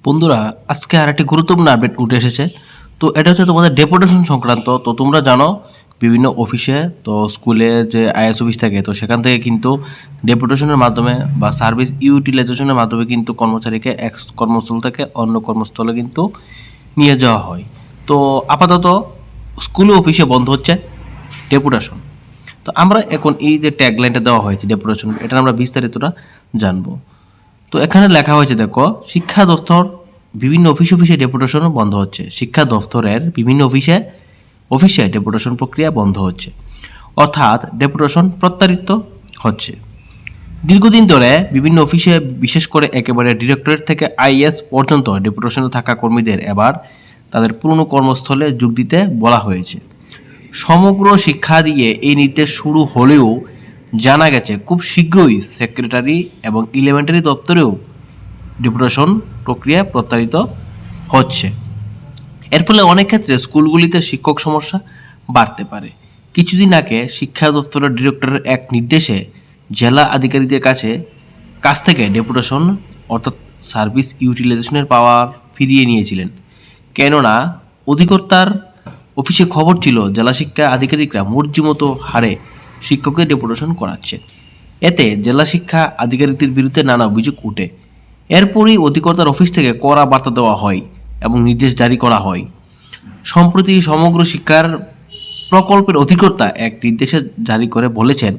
বন্ধুরা, আজকে আরেকটি গুরুত্বপূর্ণ আপডেট উঠে এসেছে। তো এটা হচ্ছে তোমাদের ডেপুটেশন সংক্রান্ত। তো তোমরা জানো বিভিন্ন অফিসে, তো স্কুলে যে আইএস অফিস থাকে, তো সেখান থেকে কিন্তু ডেপুটেশনের মাধ্যমে বা সার্ভিস ইউটিলাইজেশনের মাধ্যমে কিন্তু কর্মচারীকে এক কর্মস্থল থেকে অন্য কর্মস্থলে কিন্তু নিয়ে যাওয়া হয়। তো আপাতত স্কুল অফিসে বন্ধ হচ্ছে ডেপুটেশন। তো আমরা এখন এই যে ট্যাগলাইনটা দেওয়া হয়েছে ডেপুটেশন, এটা আমরা বিস্তারিতটা জানবো। তো এখানে লেখা হয়েছে, দেখো, শিক্ষা দপ্তর বিভিন্ন অফিসে ডেপুটেশন বন্ধ হচ্ছে। শিক্ষা দপ্তরের বিভিন্ন অফিসে ডেপুটেশন প্রক্রিয়া বন্ধ হচ্ছে, অর্থাৎ ডেপুটেশন প্রত্যাহৃত হচ্ছে। দীর্ঘদিন ধরে বিভিন্ন অফিসে, বিশেষ করে একেবারে ডিরেক্টরেট থেকে আইএস পর্যন্ত ডেপুটেশনে থাকা কর্মীদের এবার তাদের পুরনো কর্মস্থলে যোগ দিতে বলা হয়েছে। সমগ্র শিক্ষা দিয়ে এই নির্দেশ শুরু হলেও জানা গেছে খুব শীঘ্রই সেক্রেটারি এবং এলিমেন্টারি দপ্তরেও ডেপুটেশন প্রক্রিয়া প্রত্যাহৃত হচ্ছে। এর ফলে অনেক ক্ষেত্রে স্কুলগুলিতে শিক্ষক সমস্যা বাড়তে পারে। কিছুদিন আগে শিক্ষা দপ্তরের ডিরেক্টরের এক নির্দেশে জেলা আধিকারিকদের কাছ থেকে ডেপুটেশন অর্থাৎ সার্ভিস ইউটিলাইজেশনের পাওয়ার ফিরিয়ে নিয়েছিলেন। কেননা অধিকর্তার অফিসে খবর ছিল জেলা শিক্ষা আধিকারিকরা মর্জিমতো হারে শিক্ষকদের ডেপুটেশন করাচ্ছে। এতে জেলা শিক্ষা আধিকারিকদের বিরুদ্ধে নানা অভিযোগ উঠে। এরপরই অধিকর্তার অফিস থেকে কড়া বার্তা দেওয়া হয় এবং নির্দেশ জারি করা হয়। সম্প্রতি সমগ্র শিক্ষার প্রকল্পের অধিকর্তা এক নির্দেশ জারি করে বলেছেন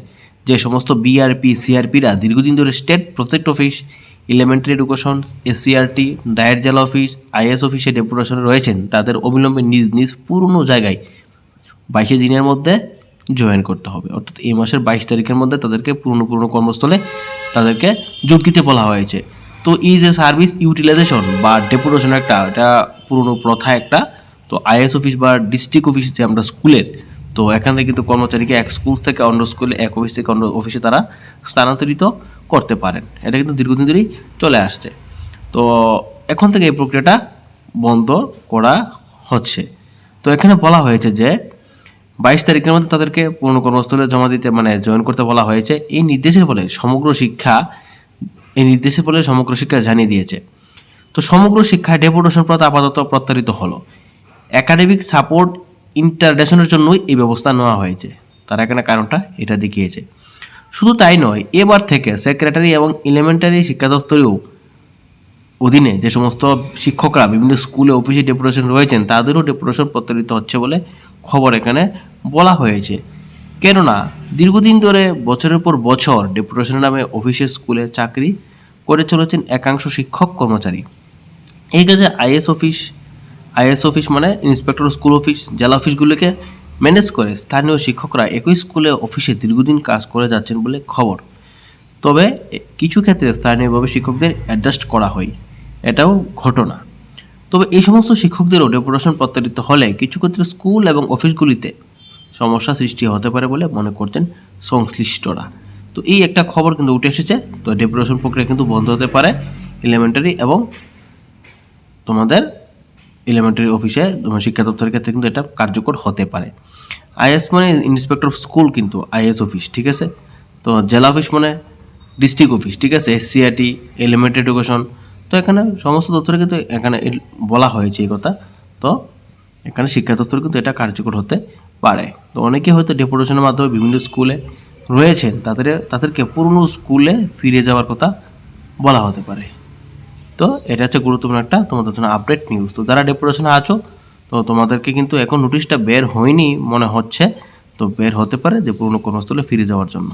যে সমস্ত বিআরপি সিআরপিরা দীর্ঘদিন ধরে state project office, elementary education, SCRT, ডায়ের জেলা অফিস, আইএস অফিসে ডেপুটেশনে রয়েছেন তাদের অবিলম্বে নিজ নিজ পুরনো জায়গায় 22 দিনের মধ্যে জয়েন করতে হবে। অর্থাৎ এই মাসের 22 তারিখের মধ্যে তাদেরকে পুরনো কর্মস্থলে তাদেরকে যোগ দিতে বলা হয়েছে। তো এই যে সার্ভিস ইউটিলাইজেশন বা ডেপুটেশন এটা পুরনো প্রথা একটা। তো আইএস অফিস বা ডিস্ট্রিক্ট অফিস যে আমরা স্কুলের, তো এখান থেকে কিন্তু কর্মচারীকে এক স্কুল থেকে অন্য স্কুলে, এক অফিস থেকে অন্য অফিসে তারা স্থানান্তরিত করতে পারেন। এটা কিন্তু দীর্ঘদিন ধরেই চলে আসছে। তো এখন থেকে এই প্রক্রিয়াটা বন্ধ করা হচ্ছে। তো এখানে বলা হয়েছে যে 22 তারিখের মধ্যে তাদেরকে পুরনো কর্মস্থলে জমা দিতে, জয়েন করতে বলা হয়েছে। এই নির্দেশের ফলে সমগ্র শিক্ষা জানিয়ে দিয়েছে। তো সমগ্র শিক্ষায় ডেপুটেশন প্রথা আপাতত প্রত্যাহৃত হলো। একাডেমিক সাপোর্ট ইন্টারডেশনের জন্যই এই ব্যবস্থা নেওয়া হয়েছে। তারা এখানে কারণটা এটা দেখিয়েছে। শুধু তাই নয়, এবার থেকে সেক্রেটারি এবং এলিমেন্টারি শিক্ষা দপ্তরেও অধীনে যে সমস্ত শিক্ষকরা বিভিন্ন স্কুলে অফিসে ডেপুটেশন রয়েছেন তাদেরও ডেপুটেশন প্রত্যাহৃত হচ্ছে বলে খবর এখানে বলা হয়েছে। কেননা দীর্ঘদিন ধরে বছরের পর বছর ডেপুটেশনের নামে অফিসে স্কুলে চাকরি করে চলেছেন একাংশ শিক্ষক কর্মচারী। এই কাজে আইএস অফিস মানে ইন্সপেক্টর স্কুল অফিস, জেলা অফিসগুলোকে ম্যানেজ করে স্থানীয় শিক্ষকরা একই স্কুলে অফিসে দীর্ঘদিন কাজ করে যাচ্ছেন বলে খবর। তবে কিছু ক্ষেত্রে স্থানীয়ভাবে শিক্ষকদের অ্যাডজাস্ট করা হয়, এটাও ঘটনা। তবে এই সমস্ত শিক্ষকদেরও ডেপুটেশন প্রত্যাহৃত হলে কিছু ক্ষেত্রে স্কুল এবং অফিসগুলিতে সমস্যা সৃষ্টি হতে পারে বলে মনে করছেন সংশ্লিষ্টরা। তো এই একটা খবর কিন্তু উঠে এসেছে। তো ডেপুটেশন প্রক্রিয়া কিন্তু বন্ধ হতে পারে এলিমেন্টারি এবং তোমাদের এলিমেন্টারি অফিসে, তোমার শিক্ষা দপ্তরের ক্ষেত্রে কিন্তু এটা কার্যকর হতে পারে। আইএস মানে ইন্সপেক্টর অফ স্কুল কিন্তু আইএস অফিস, ঠিক আছে। তো জেলা অফিস মানে ডিস্ট্রিক্ট অফিস, ঠিক আছে, এসসিআরটি, এলিমেন্টারি এডুকেশন। তো এখানে সমস্ত দপ্তরে কিন্তু এখানে বলা হয়েছে এই কথা। তো এখানে শিক্ষা দপ্তর কিন্তু এটা কার্যকর হতে পারে। তো অনেকে হয়তো ডেপুটেশনের মাধ্যমে বিভিন্ন স্কুলে রয়েছেন, তাদেরকে পুরনো স্কুলে ফিরে যাওয়ার কথা বলা হতে পারে। তো এটা হচ্ছে গুরুত্বপূর্ণ একটা তোমাদের জন্য আপডেট নিউজ। তো যারা ডেপুটেশনে আছো, তো তোমাদেরকে কিন্তু এখন নোটিশটা বের হয়নি মনে হচ্ছে, তো বের হতে পারে যে পুরনো কর্মস্থলে ফিরে যাওয়ার জন্য।